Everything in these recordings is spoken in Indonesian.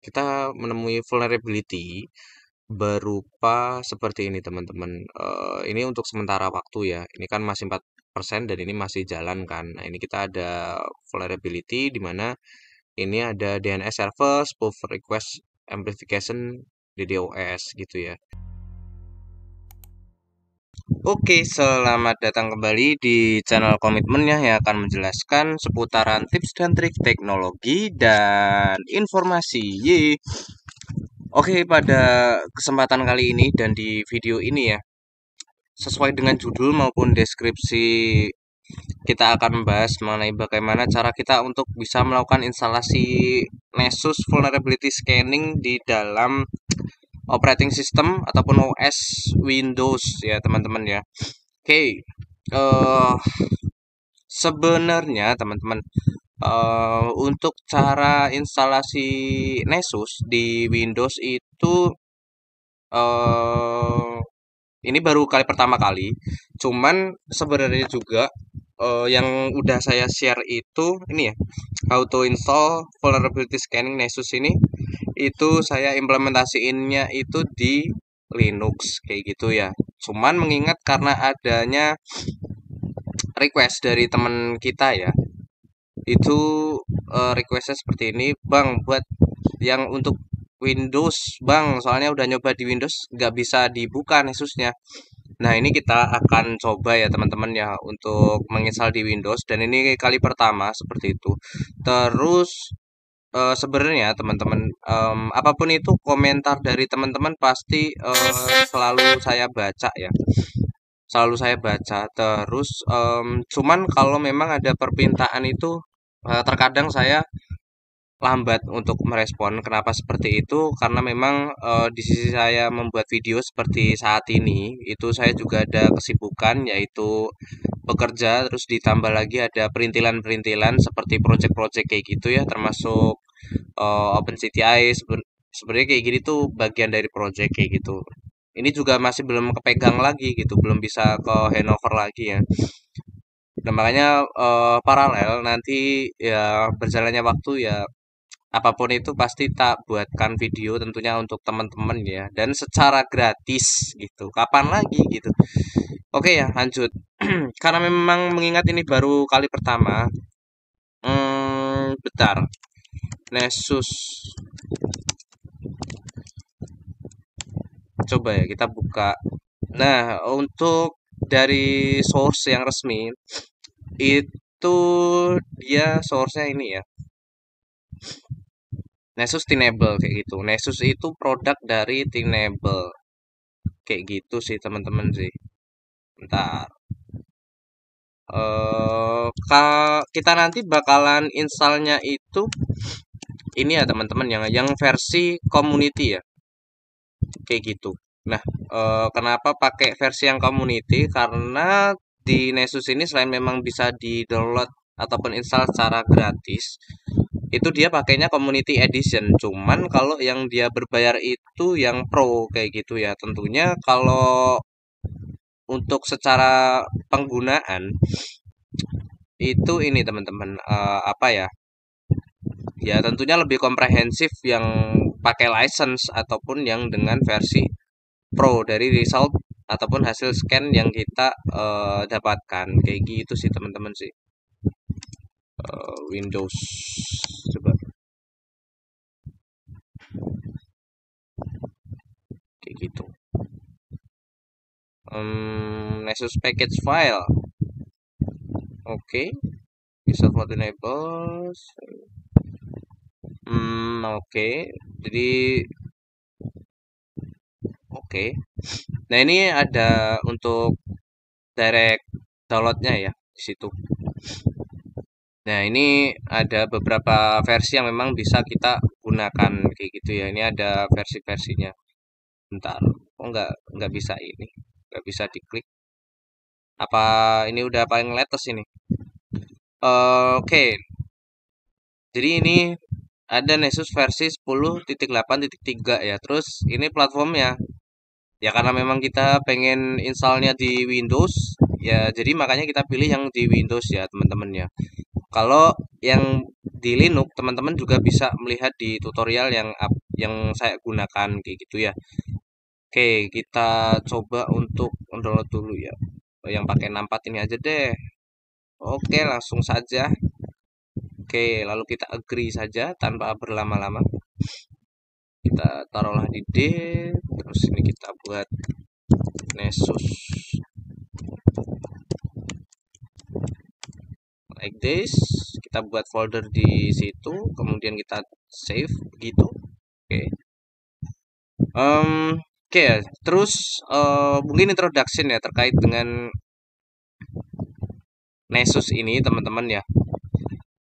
kita menemui vulnerability berupa seperti ini teman-teman. Ini untuk sementara waktu ya. Ini kan masih 4% dan ini masih jalan kan. Nah, ini kita ada vulnerability di mana ini ada DNS server, spoof request amplification, DDoS gitu ya. Oke, selamat datang kembali di channel Komitmennya yang akan menjelaskan seputaran tips dan trik teknologi dan informasi. Ye. Oke, pada kesempatan kali ini dan di video ini ya, sesuai dengan judul maupun deskripsi, kita akan membahas mengenai bagaimana cara kita untuk bisa melakukan instalasi Nessus Vulnerability Scanning di dalam operating system ataupun OS Windows ya teman-teman ya. Oke, sebenarnya teman-teman, untuk cara instalasi Nessus di Windows itu eh, ini baru kali pertama kali. Cuman sebenarnya juga yang udah saya share itu ini ya, how to install vulnerability scanning Nessus ini itu saya implementasiinnya itu di Linux kayak gitu ya. Cuman mengingat karena adanya request dari teman kita ya, itu requestnya seperti ini, Bang, buat yang untuk Windows, Bang, soalnya udah nyoba di Windows nggak bisa dibuka Nessusnya. Nah, ini kita akan coba ya teman-teman ya untuk menginstal di Windows dan ini kali pertama seperti itu. Terus sebenarnya teman-teman, apapun itu komentar dari teman-teman pasti selalu saya baca ya. Selalu saya baca. Terus cuman kalau memang ada permintaan itu terkadang saya lambat untuk merespon. Kenapa seperti itu? Karena memang di sisi saya membuat video seperti saat ini, itu saya juga ada kesibukan yaitu bekerja, terus ditambah lagi ada perintilan-perintilan seperti project-project kayak gitu ya, termasuk OpenCTI. Sebenarnya kayak gini tuh bagian dari project kayak gitu. Ini juga masih belum kepegang lagi gitu, belum bisa ke handover lagi ya. Nah, makanya paralel nanti ya berjalannya waktu ya apapun itu pasti tak buatkan video tentunya untuk teman-teman ya dan secara gratis gitu. Kapan lagi gitu. Oke ya, lanjut. Karena memang mengingat ini baru kali pertama. Bentar. Nessus. Coba ya kita buka. Nah, untuk dari source yang resmi itu dia source-nya ini ya. Nessus Tenable kayak gitu. Nessus itu produk dari Tenable. Kayak gitu sih teman-teman sih. Bentar. Kita nanti bakalan installnya itu ini ya teman-teman yang versi community ya. Kayak gitu. Nah, kenapa pakai versi yang community? Karena di Nessus ini selain memang bisa di-download ataupun install secara gratis, itu dia pakainya community edition. Cuman kalau yang dia berbayar itu yang pro kayak gitu ya. Tentunya kalau untuk secara penggunaan itu ini teman-teman apa ya? Ya tentunya lebih komprehensif yang pakai license ataupun yang dengan versi pro dari result ataupun hasil scan yang kita dapatkan kayak gitu sih teman-teman sih. Windows coba kayak gitu. Nessus package file oke, bisa for enables. Oke, jadi oke. Nah ini ada untuk direct downloadnya ya di situ. Nah ini ada beberapa versi yang memang bisa kita gunakan kayak gitu ya. Ini ada versi-versinya. Bentar, kok nggak bisa ini? Nggak bisa diklik. Apa ini udah paling latest ini? Oke, jadi ini ada Nessus versi 10.8.3 ya. Terus ini platformnya. Ya karena memang kita pengen installnya di Windows, ya jadi makanya kita pilih yang di Windows ya teman-teman ya. Kalau yang di Linux teman-teman juga bisa melihat di tutorial yang saya gunakan kayak gitu ya. Oke, kita coba untuk download dulu ya. Yang pakai 64 ini aja deh. Oke, langsung saja. Oke, lalu kita agree saja tanpa berlama-lama. Kita taruhlah di D, terus ini kita buat Nessus like this. Kita buat folder di situ, kemudian kita save begitu. Oke. Oke ya, terus mungkin introduction ya terkait dengan Nessus ini teman-teman ya.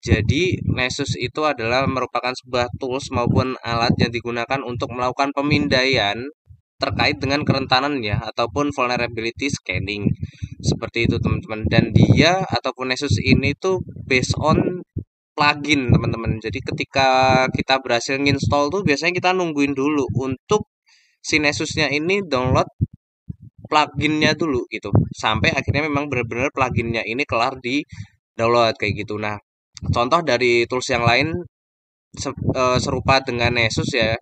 Jadi Nessus itu adalah merupakan sebuah tools maupun alat yang digunakan untuk melakukan pemindaian terkait dengan kerentanan ya ataupun vulnerability scanning. Seperti itu teman-teman. Dan dia ataupun Nessus ini tuh based on plugin teman-teman. Jadi ketika kita berhasil nginstall tuh biasanya kita nungguin dulu untuk si Nessusnya ini download pluginnya dulu gitu sampai akhirnya memang benar-benar pluginnya ini kelar di download kayak gitu. Nah, contoh dari tools yang lain serupa dengan Nessus ya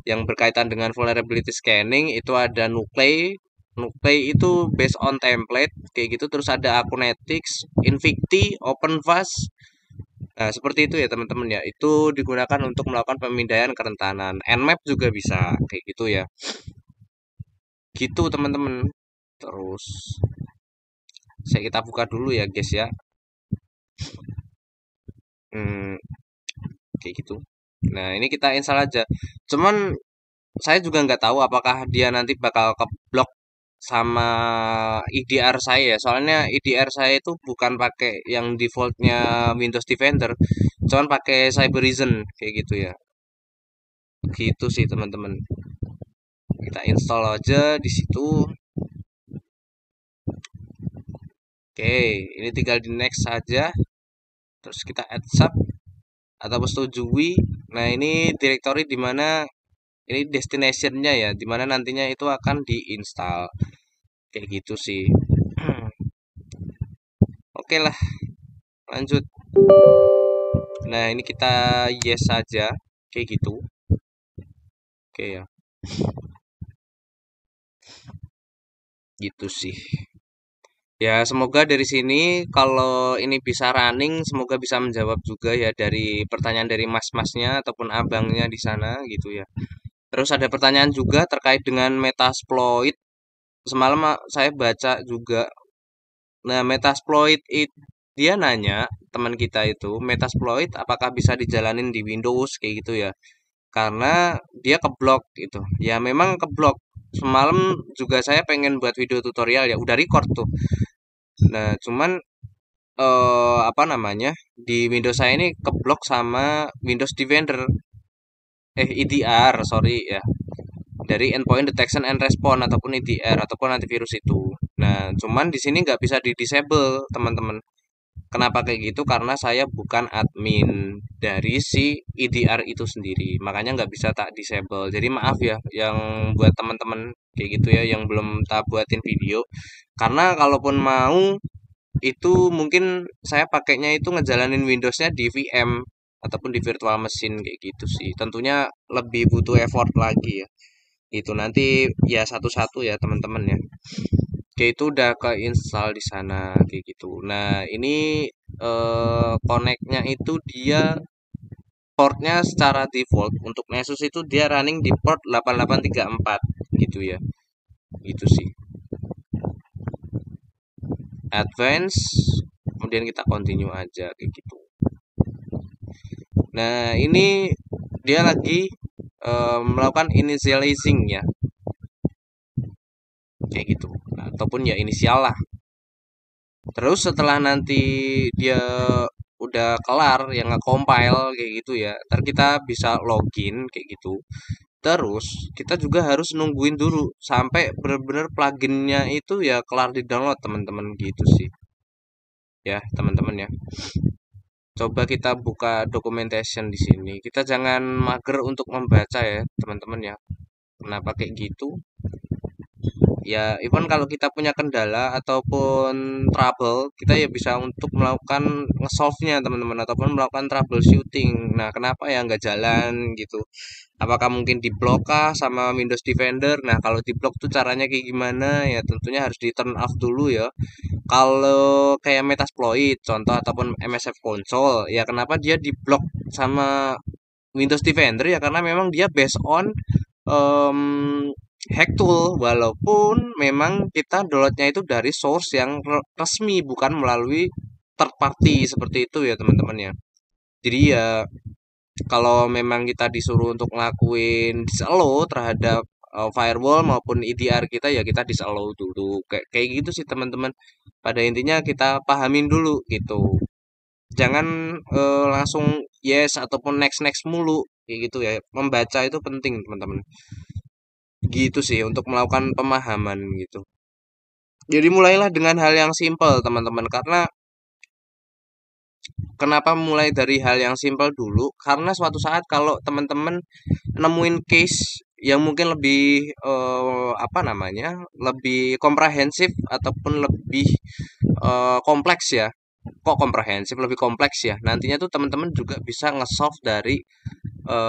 yang berkaitan dengan vulnerability scanning itu ada Nuclei. Nuclei itu based on template kayak gitu, terus ada Acunetics, Invicti, OpenVAS. Nah, seperti itu ya teman-teman ya. Itu digunakan untuk melakukan pemindaian kerentanan. Nmap juga bisa kayak gitu ya. Gitu teman-teman. Terus kita buka dulu ya guys ya. Hmm, kayak gitu. Nah, ini kita install aja. Cuman saya juga nggak tahu apakah dia nanti bakal keblok sama EDR saya ya. Soalnya EDR saya itu bukan pakai yang defaultnya Windows Defender, cuman pakai Cybereason kayak gitu ya. Gitu sih teman-teman. Kita install aja di situ. Oke, ini tinggal di next saja. Terus kita add sub atau setujui. Nah, ini directory di mana ini destinationnya ya, di mana nantinya itu akan diinstal. Kayak gitu sih. Oke lah, lanjut. Nah, ini kita yes saja. Kayak gitu. Oke ya. Gitu sih. Ya, semoga dari sini kalau ini bisa running, semoga bisa menjawab juga ya dari pertanyaan dari mas-masnya ataupun abangnya di sana gitu ya. Terus ada pertanyaan juga terkait dengan Metasploit. Semalam saya baca juga. Nah, Metasploit dia nanya teman kita itu, Metasploit apakah bisa dijalanin di Windows kayak gitu ya. Karena dia keblok gitu. Ya memang keblok. Semalam juga saya pengen buat video tutorial ya, udah record tuh. Nah, cuman apa namanya? Di Windows saya ini keblok sama Windows Defender. EDR, sorry ya. Dari Endpoint Detection and Response ataupun EDR ataupun antivirus itu. Nah, cuman di sini nggak bisa di disable, teman-teman. Kenapa kayak gitu? Karena saya bukan admin dari si EDR itu sendiri, makanya nggak bisa tak disable. Jadi maaf ya, yang buat teman-teman kayak gitu ya, yang belum tak buatin video. Karena kalaupun mau itu mungkin saya pakainya itu ngejalanin Windowsnya di VM ataupun di virtual machine kayak gitu sih. Tentunya lebih butuh effort lagi ya. Itu nanti ya satu-satu ya teman-teman ya. Oke, itu udah ke install di sana kayak gitu. Nah, ini connect-nya itu dia portnya secara default untuk Nessus itu dia running di port 8834 gitu ya. Gitu sih. Advance, kemudian kita continue aja kayak gitu. Nah, ini dia lagi melakukan initializing ya. Kayak gitu. Nah, ataupun ya inisial lah. Terus setelah nanti dia udah kelar yang nge-compile kayak gitu ya, ntar kita bisa login kayak gitu. Terus kita juga harus nungguin dulu sampai benar-benar pluginnya itu ya kelar di download teman-teman gitu sih. Ya, teman-teman ya. Coba kita buka documentation di sini. Kita jangan mager untuk membaca ya, teman-teman ya. Kenapa kayak gitu? Ya, even kalau kita punya kendala ataupun trouble, kita ya bisa untuk melakukan nge-solve-nya teman-teman ataupun melakukan troubleshooting. Nah, kenapa ya nggak jalan gitu? Apakah mungkin diblok kah sama Windows Defender? Nah, kalau diblok tuh caranya kayak gimana? Ya tentunya harus di turn off dulu ya. Kalau kayak Metasploit contoh ataupun MSF Console, ya kenapa dia diblok sama Windows Defender ya karena memang dia based on hack tool walaupun memang kita downloadnya itu dari source yang resmi bukan melalui third party seperti itu ya teman-teman ya. Jadi ya kalau memang kita disuruh untuk ngelakuin disallow terhadap firewall maupun EDR kita ya kita disallow dulu kayak kayak gitu sih teman-teman. Pada intinya kita pahamin dulu gitu. Jangan langsung yes ataupun next next mulu kayak gitu ya. Membaca itu penting teman-teman. Gitu sih untuk melakukan pemahaman gitu. Jadi mulailah dengan hal yang simpel teman-teman karena kenapa mulai dari hal yang simpel dulu? Karena suatu saat kalau teman-teman nemuin case yang mungkin lebih apa namanya? Lebih komprehensif ataupun lebih kompleks ya. Kok komprehensif lebih kompleks ya? Nantinya tuh teman-teman juga bisa nge-solve dari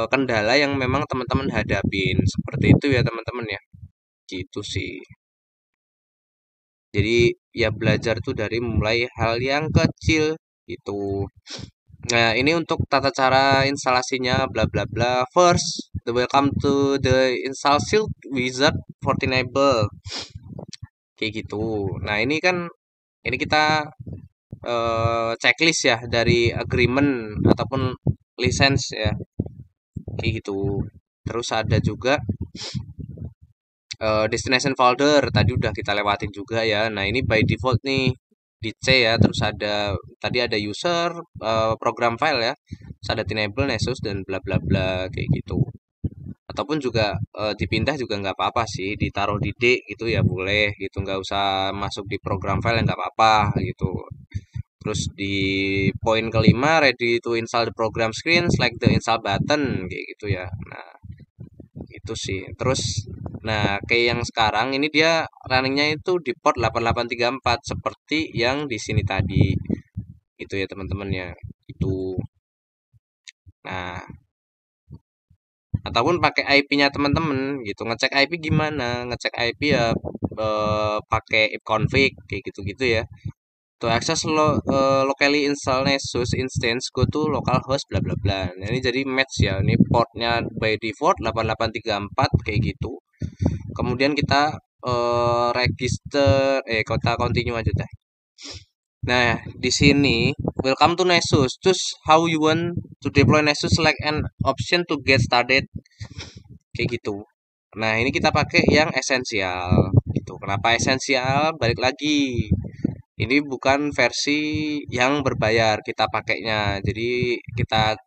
kendala yang memang teman-teman hadapin. Seperti itu ya teman-teman ya. Gitu sih. Jadi ya belajar tuh dari mulai hal yang kecil gitu. Nah, ini untuk tata cara instalasinya bla bla bla. First, the welcome to the install shield wizard for enable kayak gitu. Nah, ini kan ini kita checklist ya dari agreement ataupun license ya kayak gitu. Terus ada juga destination folder tadi udah kita lewatin juga ya. Nah, ini by default nih di C ya. Terus ada tadi ada user, program file ya. Terus ada enable, Nessus dan bla bla bla kayak gitu. Ataupun juga dipindah juga nggak apa-apa sih, ditaruh di D gitu ya boleh gitu, nggak usah masuk di program file nggak apa-apa gitu. Terus di poin kelima, ready to install the program screen, select the install button kayak gitu ya. Nah, itu sih. Terus nah, kayak yang sekarang ini dia runningnya itu di port 8834 seperti yang di sini tadi. Itu ya teman-teman ya. Itu. Nah, ataupun pakai IP-nya teman-teman gitu. Ngecek IP gimana? Ngecek IP ya pakai ipconfig kayak gitu-gitu ya. To access locally install Nessus instance go to localhost bla bla bla. Nah, ini jadi match ya. Ini portnya by default 8834 kayak gitu. Kemudian kita register kota continue aja deh. Nah, di sini welcome to Nessus. Choose how you want to deploy Nessus, select an option to get started. Kayak gitu. Nah, ini kita pakai yang esensial gitu. Kenapa esensial? Balik lagi. Ini bukan versi yang berbayar kita pakainya. Jadi kita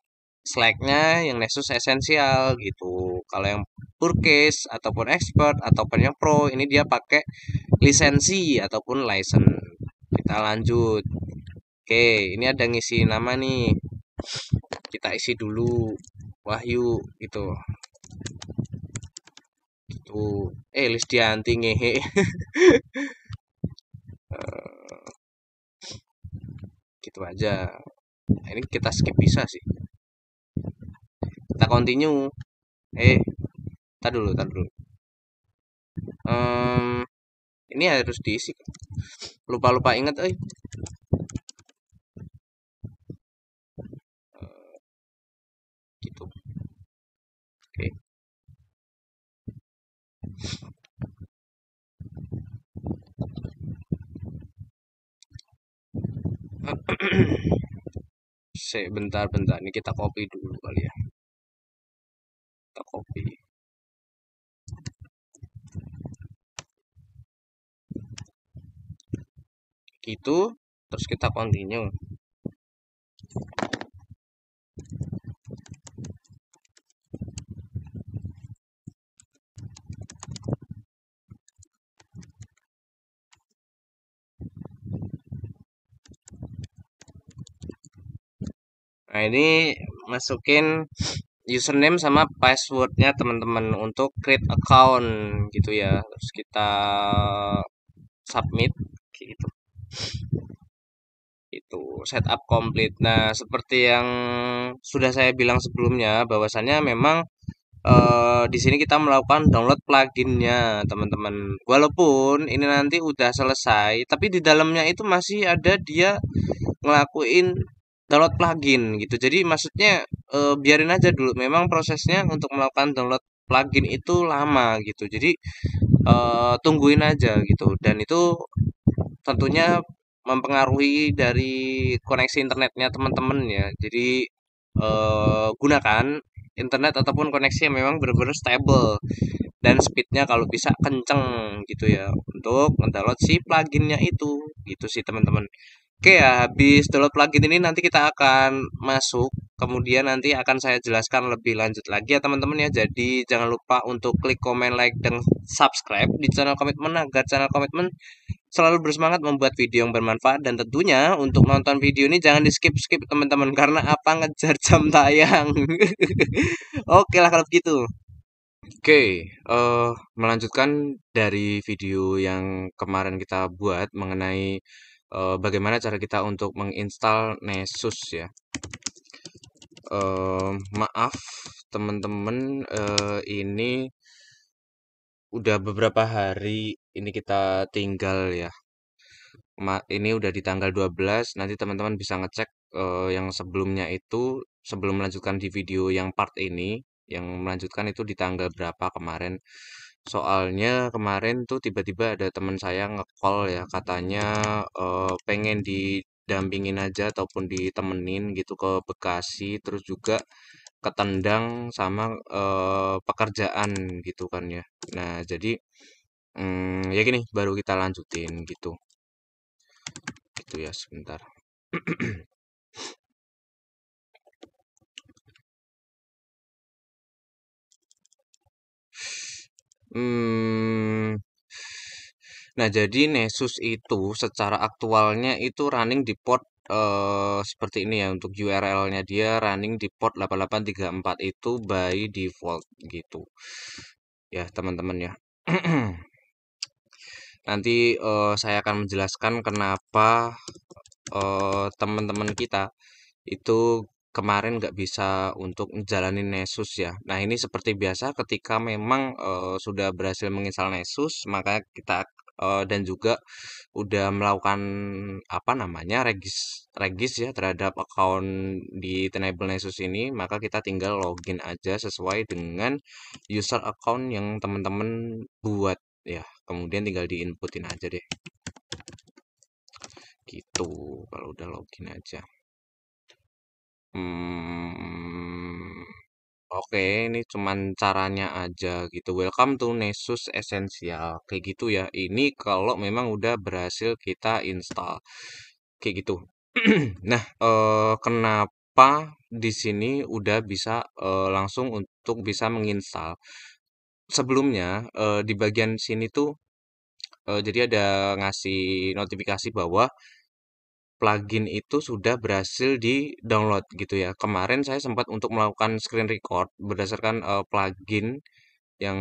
select-nya yang Nexus esensial gitu. Kalau yang purchase ataupun expert ataupun yang pro ini dia pakai lisensi ataupun license. Kita lanjut. Oke, ini ada ngisi nama nih. Kita isi dulu. Wahyu gitu. Gitu. Lisdianti ngehe. Gitu aja. Nah, ini kita skip bisa sih. Kita continue. Tak dulu. Em, ini harus diisi. Lupa ingat, gitu. Oke. Bentar. Ini kita copy dulu kali ya. Kita copy. Gitu. Terus kita continue. Nah, ini masukin username sama passwordnya teman-teman untuk create account gitu ya. Terus kita submit gitu. Itu setup complete. Nah, seperti yang sudah saya bilang sebelumnya, bahwasannya memang di sini kita melakukan download pluginnya, teman-teman. Walaupun ini nanti udah selesai, tapi di dalamnya itu masih ada dia ngelakuin download plugin gitu. Jadi maksudnya biarin aja dulu. Memang prosesnya untuk melakukan download plugin itu lama gitu. Jadi tungguin aja gitu. Dan itu tentunya mempengaruhi dari koneksi internetnya teman-teman ya. Jadi gunakan internet ataupun koneksi yang memang benar-benar stable dan speednya kalau bisa kenceng gitu ya untuk mendownload si pluginnya itu gitu sih teman-teman. Oke ya, habis download plugin ini nanti kita akan masuk, kemudian nanti akan saya jelaskan lebih lanjut lagi ya teman-teman ya. Jadi jangan lupa untuk klik komen, like, dan subscribe di channel komitmen agar channel komitmen selalu bersemangat membuat video yang bermanfaat, dan tentunya untuk nonton video ini jangan di skip-skip teman-teman karena apa ngejar jam tayang. Oke lah kalau begitu. Oke, melanjutkan dari video yang kemarin kita buat mengenai bagaimana cara kita untuk menginstal Nesus ya. Maaf teman-teman, ini udah beberapa hari ini kita tinggal ya. Ini udah di tanggal 12, nanti teman-teman bisa ngecek yang sebelumnya itu, sebelum melanjutkan di video yang part ini, yang melanjutkan itu di tanggal berapa kemarin. Soalnya kemarin tuh tiba-tiba ada teman saya nge-call ya, katanya pengen didampingin aja ataupun ditemenin gitu ke Bekasi, terus juga ketendang sama pekerjaan gitu kan ya. Nah, jadi ya gini, baru kita lanjutin gitu. Gitu ya, sebentar. Hmm, nah, jadi Nesus itu secara aktualnya itu running di port seperti ini ya. Untuk URL-nya dia running di port 8834 itu by default gitu. Ya, teman-teman ya. Nanti saya akan menjelaskan kenapa teman-teman kita itu kemarin nggak bisa untuk menjalani Nesus ya. Nah, ini seperti biasa ketika memang sudah berhasil menginstal Nesus, maka kita dan juga udah melakukan apa namanya regis regis ya terhadap akun di Tenable Nesus ini, maka kita tinggal login aja sesuai dengan user account yang teman-teman buat ya. Kemudian tinggal diinputin aja deh. Gitu kalau udah login aja. Hmm, oke, ini cuman caranya aja gitu. Welcome to Nesus Essential. Kayak gitu ya. Ini kalau memang udah berhasil kita install. Kayak gitu. Nah, kenapa di sini udah bisa langsung untuk bisa menginstal? Sebelumnya di bagian sini tuh jadi ada ngasih notifikasi bahwa plugin itu sudah berhasil di-download gitu ya. Kemarin saya sempat untuk melakukan screen record berdasarkan plugin yang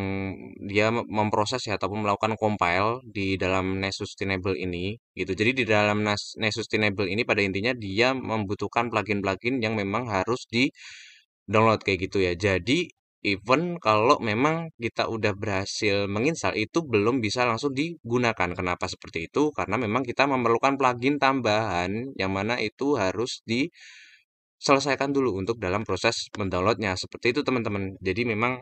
dia memproses ya ataupun melakukan compile di dalam Nesustainable ini gitu. Jadi di dalam Nesustainable ini pada intinya dia membutuhkan plugin-plugin yang memang harus di-download kayak gitu ya. Jadi even kalau memang kita udah berhasil menginstal itu belum bisa langsung digunakan. Kenapa seperti itu? Karena memang kita memerlukan plugin tambahan yang mana itu harus diselesaikan dulu untuk dalam proses mendownloadnya. Seperti itu teman-teman. Jadi memang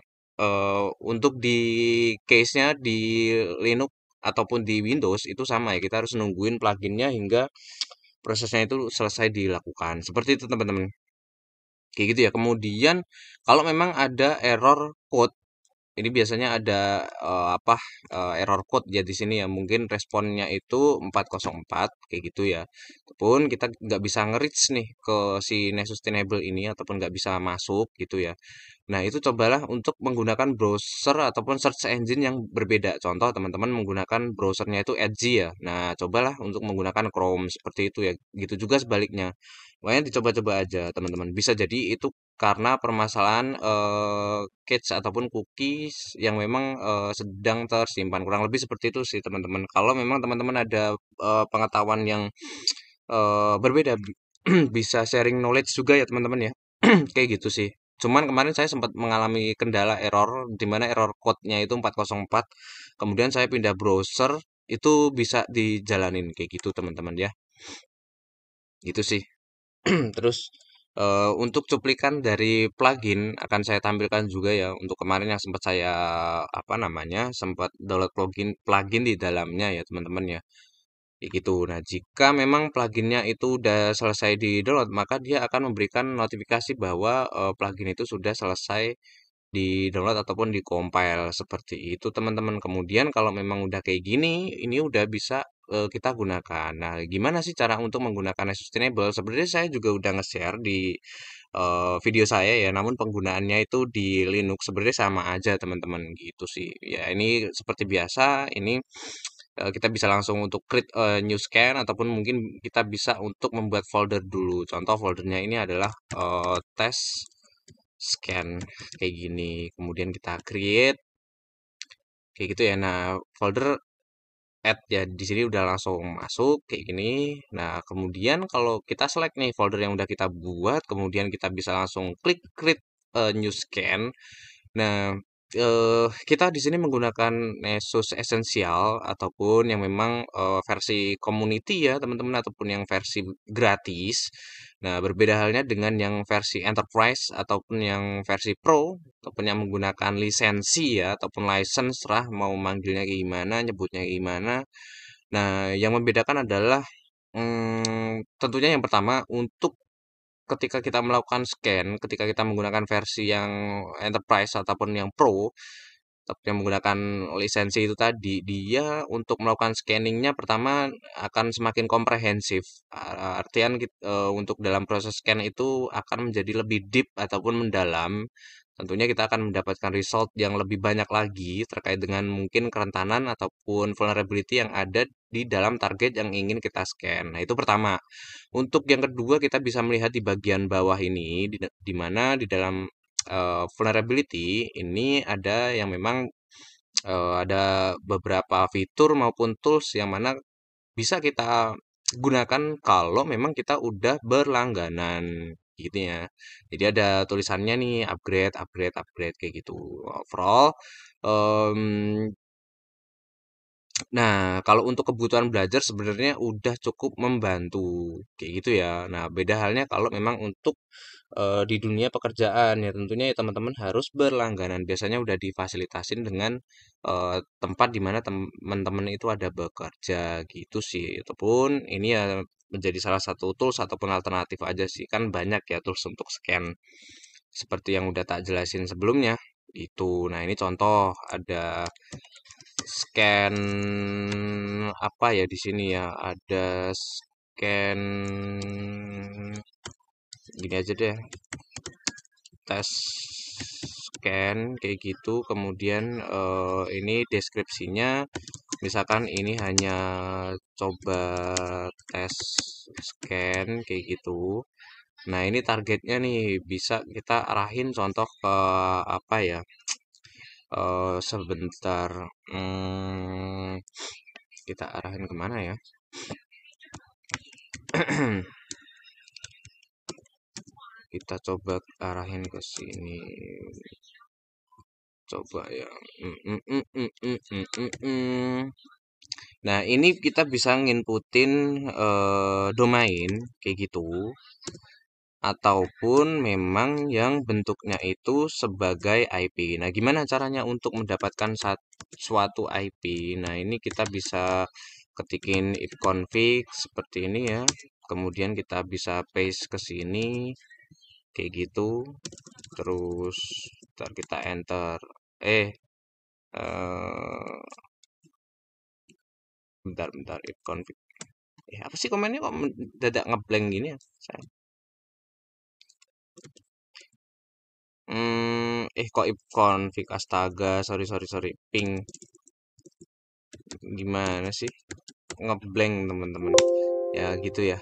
untuk di case-nya di Linux ataupun di Windows itu sama ya. Kita harus nungguin pluginnya hingga prosesnya itu selesai dilakukan. Seperti itu teman-teman. Kayak gitu ya. Kemudian kalau memang ada error code, ini biasanya ada apa error code ya di sini ya. Mungkin responnya itu 404 kayak gitu ya. Ataupun kita nggak bisa nge-reach nih ke si Nesustainable ini ataupun nggak bisa masuk gitu ya. Nah, itu cobalah untuk menggunakan browser ataupun search engine yang berbeda. Contoh, teman-teman menggunakan browsernya itu Edge ya. Nah, cobalah untuk menggunakan Chrome seperti itu ya. Gitu juga sebaliknya. Makanya dicoba-coba aja, teman-teman. Bisa jadi itu karena permasalahan cache ataupun cookies yang memang sedang tersimpan. Kurang lebih seperti itu sih, teman-teman. Kalau memang teman-teman ada pengetahuan yang berbeda, bisa sharing knowledge juga ya, teman-teman ya. Kayak gitu sih. Cuman kemarin saya sempat mengalami kendala error di mana error code-nya itu 404. Kemudian saya pindah browser, itu bisa dijalanin kayak gitu teman-teman ya. Gitu sih. Terus untuk cuplikan dari plugin akan saya tampilkan juga ya untuk kemarin yang sempat saya apa namanya sempat download plugin plugin di dalamnya ya teman-teman ya. Kayak gitu. Nah, jika memang pluginnya itu udah selesai di-download, maka dia akan memberikan notifikasi bahwa plugin itu sudah selesai di-download ataupun di-compile seperti itu, teman-teman. Kemudian kalau memang udah kayak gini, ini udah bisa kita gunakan. Nah, gimana sih cara untuk menggunakannya sustainable? Sebenarnya saya juga udah nge-share di video saya ya, namun penggunaannya itu di Linux sebenarnya sama aja, teman-teman, gitu sih. Ya, ini seperti biasa, ini kita bisa langsung untuk create new scan ataupun mungkin kita bisa untuk membuat folder dulu. Contoh foldernya ini adalah test scan kayak gini. Kemudian kita create kayak gitu ya. Nah, folder add ya di sini udah langsung masuk kayak gini. Nah, kemudian kalau kita select nih folder yang udah kita buat, kemudian kita bisa langsung klik create new scan. Nah, kita di sini menggunakan Nesus Essential ataupun yang memang versi community ya teman-teman ataupun yang versi gratis. Nah, berbeda halnya dengan yang versi Enterprise ataupun yang versi Pro ataupun yang menggunakan lisensi ya ataupun license lah mau manggilnya kayak gimana, nyebutnya kayak gimana. Nah, yang membedakan adalah tentunya yang pertama untuk ketika kita melakukan scan, ketika kita menggunakan versi yang enterprise ataupun yang pro, tapi yang menggunakan lisensi itu tadi, dia untuk melakukan scanningnya pertama akan semakin komprehensif. Artian untuk dalam proses scan itu akan menjadi lebih deep ataupun mendalam. Tentunya kita akan mendapatkan result yang lebih banyak lagi terkait dengan mungkin kerentanan ataupun vulnerability yang ada di dalam target yang ingin kita scan. Nah, itu pertama. Untuk yang kedua, kita bisa melihat di bagian bawah ini, di mana di dalam vulnerability ini ada yang memang ada beberapa fitur maupun tools yang mana bisa kita gunakan kalau memang kita udah berlangganan gitu ya. Jadi ada tulisannya nih upgrade, upgrade, upgrade kayak gitu. Overall, em, nah, kalau untuk kebutuhan belajar sebenarnya udah cukup membantu kayak gitu ya. Nah, beda halnya kalau memang untuk di dunia pekerjaan ya tentunya ya teman-teman harus berlangganan. Biasanya udah difasilitasin dengan tempat di mana teman-teman itu ada bekerja gitu sih. Ataupun ini ya menjadi salah satu tools ataupun alternatif aja sih. Kan banyak ya tools untuk scan seperti yang udah tak jelasin sebelumnya. Itu. Nah, ini contoh ada scan apa ya di sini ya? Ada scan gini aja deh, tes scan kayak gitu. Kemudian ini deskripsinya, misalkan ini hanya coba tes scan kayak gitu. Nah, ini targetnya nih bisa kita arahin contoh ke apa ya? Sebentar. Kita arahin kemana ya? Kita coba arahin ke sini. Coba ya. Mm, mm, mm, mm, mm, mm, mm, mm. Nah, ini kita bisa nginputin domain kayak gitu ataupun memang yang bentuknya itu sebagai IP. Nah, gimana caranya untuk mendapatkan suatu IP? Nah, ini kita bisa ketikin ifconfig seperti ini ya. Kemudian kita bisa paste ke sini kayak gitu. Terus ntar kita enter. Eh, eh bentar ifconfig. Apa sih komennya kok mendadak ngeblank gini ya? Saya Kok config, astaga, sorry sorry sorry, ping, gimana sih, ngeblank teman-teman, ya gitu ya.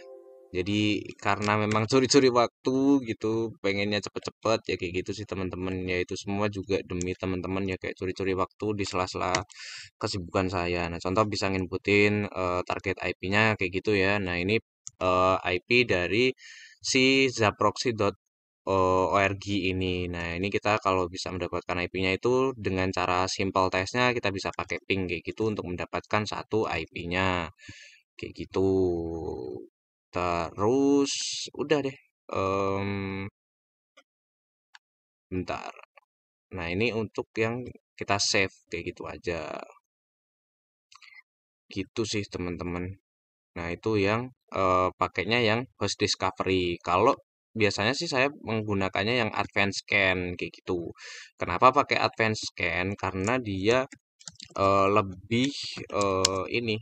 Jadi karena memang curi-curi waktu gitu, pengennya cepet-cepet ya kayak gitu sih teman-teman. Ya itu semua juga demi teman-teman ya, kayak curi-curi waktu di sela-sela kesibukan saya. Nah, contoh bisa nginputin target IP-nya kayak gitu ya. Nah, ini IP dari si zaproxy.org ini. Nah, ini kita kalau bisa mendapatkan IP-nya itu dengan cara simple testnya kita bisa pakai ping kayak gitu untuk mendapatkan satu IP-nya kayak gitu. Terus udah deh. Em, Bentar. Nah, ini untuk yang kita save kayak gitu aja. Gitu sih teman-teman. Nah, itu yang pakainya yang host discovery. Kalau biasanya sih saya menggunakannya yang advanced scan kayak gitu. Kenapa pakai advanced scan? Karena dia lebih ini,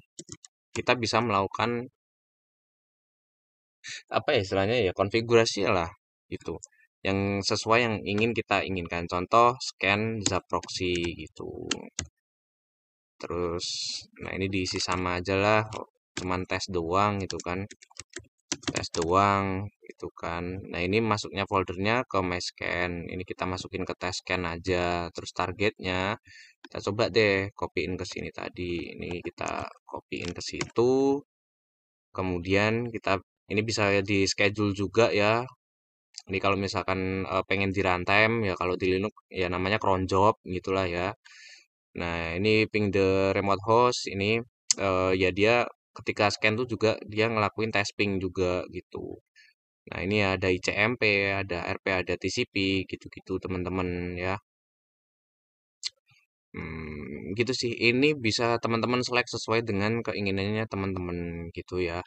kita bisa melakukan apa ya istilahnya ya, konfigurasi lah gitu, yang sesuai yang ingin kita inginkan. Contoh scan Zaproxy gitu. Terus nah ini diisi sama aja lah, cuman tes doang gitu kan, tes doang gitu kan. Nah ini masuknya foldernya ke MyScan, ini kita masukin ke test scan aja. Terus targetnya kita coba deh copyin ke sini tadi, ini kita copyin ke situ. Kemudian kita ini bisa di schedule juga ya. Ini kalau misalkan pengen di runtime ya, kalau di Linux ya namanya cron job gitulah ya. Nah, ini ping the remote host ini ya dia ketika scan tuh juga dia ngelakuin testing juga gitu. Nah, ini ada ICMP, ada RP, ada TCP gitu-gitu teman-teman ya. Gitu sih. Ini bisa teman-teman select sesuai dengan keinginannya teman-teman gitu ya.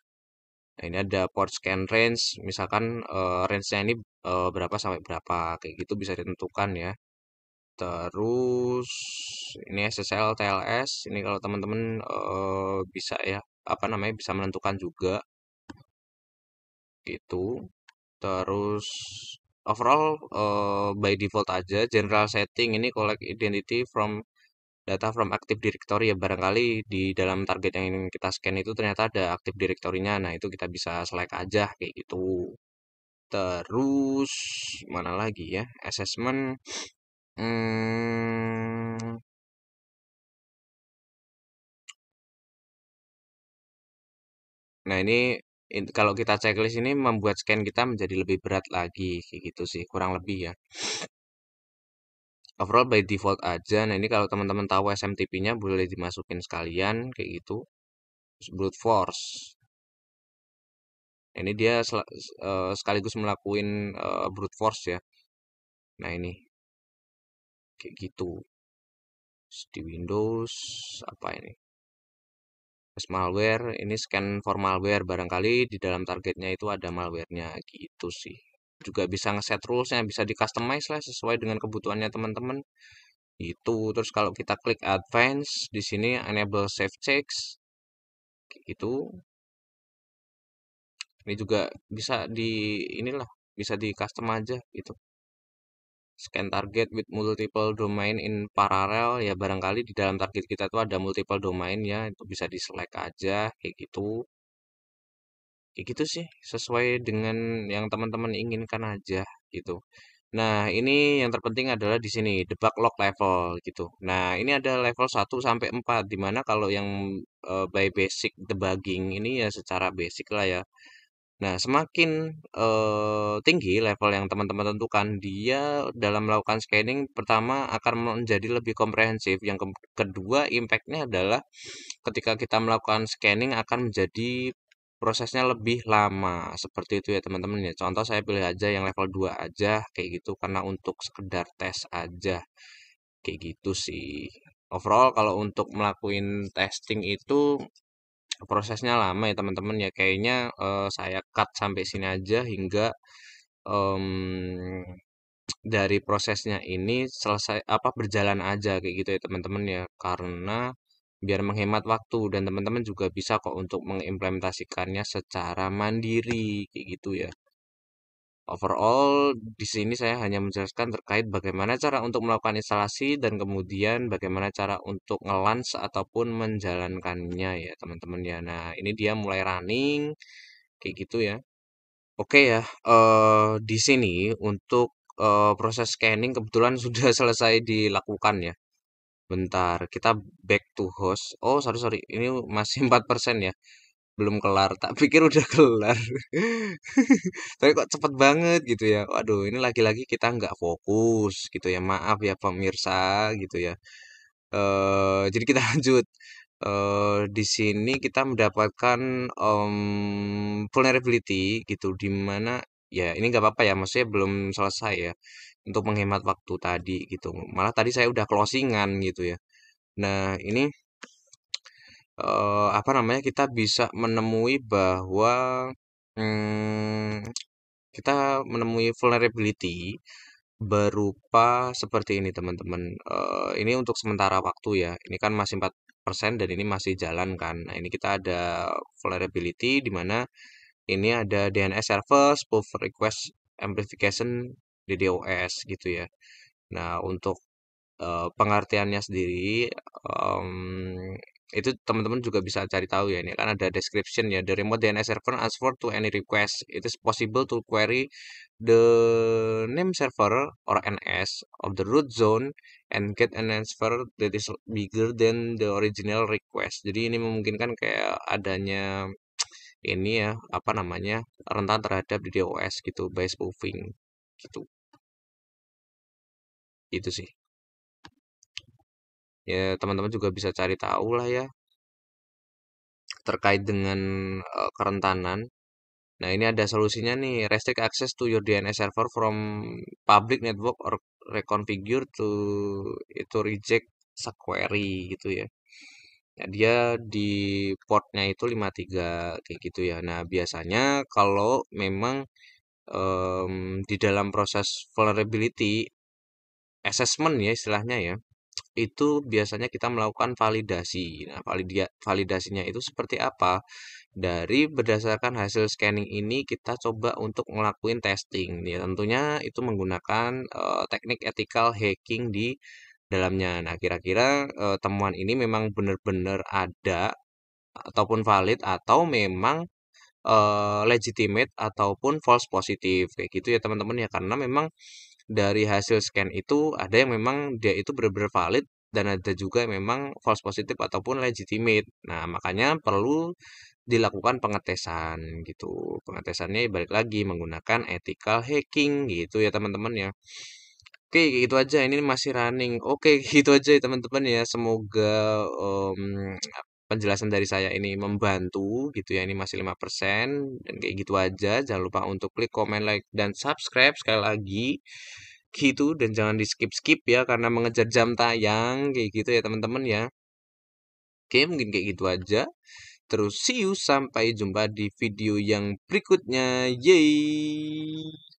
Nah, ini ada port scan range, misalkan range-nya ini berapa sampai berapa, kayak gitu bisa ditentukan ya. Terus ini SSL, TLS, ini kalau teman-teman bisa ya, apa namanya, bisa menentukan juga gitu. Terus overall by default aja, general setting ini collect identity from data from Active Directory ya, barangkali di dalam target yang ingin kita scan itu ternyata ada Active Directory-nya. Nah, itu kita bisa select aja kayak gitu. Terus mana lagi ya? Assessment. Hmm, nah ini kalau kita checklist ini membuat scan kita menjadi lebih berat lagi kayak gitu sih kurang lebih ya. Overall by default aja. Nah ini kalau teman-teman tahu SMTP-nya boleh dimasukin sekalian kayak gitu. Terus brute force. Ini dia sekaligus melakukan brute force ya. Nah ini kayak gitu. Terus di Windows apa ini? Terus malware, ini scan for malware. Barangkali di dalam targetnya itu ada malwarenya gitu sih. Juga bisa ngeset rulesnya, bisa di customize lah sesuai dengan kebutuhannya teman-teman. Itu. Terus kalau kita klik advance, di sini enable save checks. Kayak gitu. Ini juga bisa di inilah, bisa di custom aja gitu. Scan target with multiple domain in parallel ya, barangkali di dalam target kita tuh ada multiple domain ya, itu bisa di select aja kayak gitu. Kayak gitu sih, sesuai dengan yang teman-teman inginkan aja gitu. Nah, ini yang terpenting adalah di sini debug log level gitu. Nah, ini ada level 1 sampai 4, di mana kalau yang by basic debugging ini ya secara basic lah ya. Nah, semakin tinggi level yang teman-teman tentukan, dia dalam melakukan scanning pertama akan menjadi lebih komprehensif. Yang kedua, impact-nya adalah ketika kita melakukan scanning akan menjadi prosesnya lebih lama. Seperti itu ya teman-teman ya. Contoh saya pilih aja yang level 2 aja kayak gitu karena untuk sekedar tes aja. Kayak gitu sih. Overall kalau untuk melakukan testing itu prosesnya lama ya teman-teman ya. Kayaknya saya cut sampai sini aja hingga em, dari prosesnya ini selesai apa berjalan aja kayak gitu ya teman-teman ya. Karena biar menghemat waktu dan teman-teman juga bisa kok untuk mengimplementasikannya secara mandiri kayak gitu ya. Overall, di sini saya hanya menjelaskan terkait bagaimana cara untuk melakukan instalasi dan kemudian bagaimana cara untuk nge-launch ataupun menjalankannya ya teman-teman ya. Nah, ini dia mulai running kayak gitu ya. Oke ya, di sini untuk proses scanning kebetulan sudah selesai dilakukan ya. Bentar, kita back to host. Oh, sorry sorry, ini masih 4% ya. Belum kelar. Tak pikir udah kelar. Tapi kok cepet banget gitu ya. Waduh, ini lagi-lagi kita nggak fokus gitu ya. Maaf ya pemirsa gitu ya. Jadi kita lanjut. Di sini kita mendapatkan vulnerability gitu, di mana ya ini nggak apa-apa ya, maksudnya belum selesai ya untuk menghemat waktu tadi gitu. Malah tadi saya udah closingan gitu ya. Nah, ini apa namanya, kita bisa menemui bahwa hmm, kita menemui vulnerability berupa seperti ini teman-teman. Ini untuk sementara waktu ya. Ini kan masih 4% dan ini masih jalan kan. Nah, ini kita ada vulnerability di mana ini ada DNS server, spoof request amplification DDoS gitu ya. Nah, untuk pengertiannya sendiri, itu teman-teman juga bisa cari tahu ya. Ini kan ada description ya. The remote DNS server answer to any request. It is possible to query the name server or NS of the root zone and get an answer that is bigger than the original request. Jadi ini memungkinkan kayak adanya ini ya, apa namanya, rentan terhadap DDoS gitu by spoofing gitu. Itu sih. Ya, teman-teman juga bisa cari tahu lah ya terkait dengan kerentanan. Nah, ini ada solusinya nih, restrict access to your DNS server from public network or reconfigure to itu reject query gitu ya. Nah, dia di portnya itu 53 kayak gitu ya. Nah, biasanya kalau memang di dalam proses vulnerability assessment ya istilahnya ya, itu biasanya kita melakukan validasi. Nah, validasinya itu seperti apa? Dari berdasarkan hasil scanning ini kita coba untuk ngelakuin testing. Ya, tentunya itu menggunakan teknik ethical hacking di dalamnya. Nah, kira-kira temuan ini memang benar-benar ada ataupun valid atau memang legitimate ataupun false positif kayak gitu ya teman-teman ya, karena memang dari hasil scan itu ada yang memang dia itu benar-benar valid dan ada juga yang memang false positif ataupun legitimate. Nah, makanya perlu dilakukan pengetesan gitu. Pengetesannya balik lagi menggunakan ethical hacking gitu ya teman-teman ya. Oke, gitu aja. Ini masih running. Oke, gitu aja ya teman-teman ya. Semoga penjelasan dari saya ini membantu gitu ya. Ini masih 5% dan kayak gitu aja. Jangan lupa untuk klik comment, like, dan subscribe sekali lagi gitu, dan jangan di skip-skip ya karena mengejar jam tayang kayak gitu ya teman-teman ya. Oke, mungkin kayak gitu aja. Terus see you sampai jumpa di video yang berikutnya. Yeay.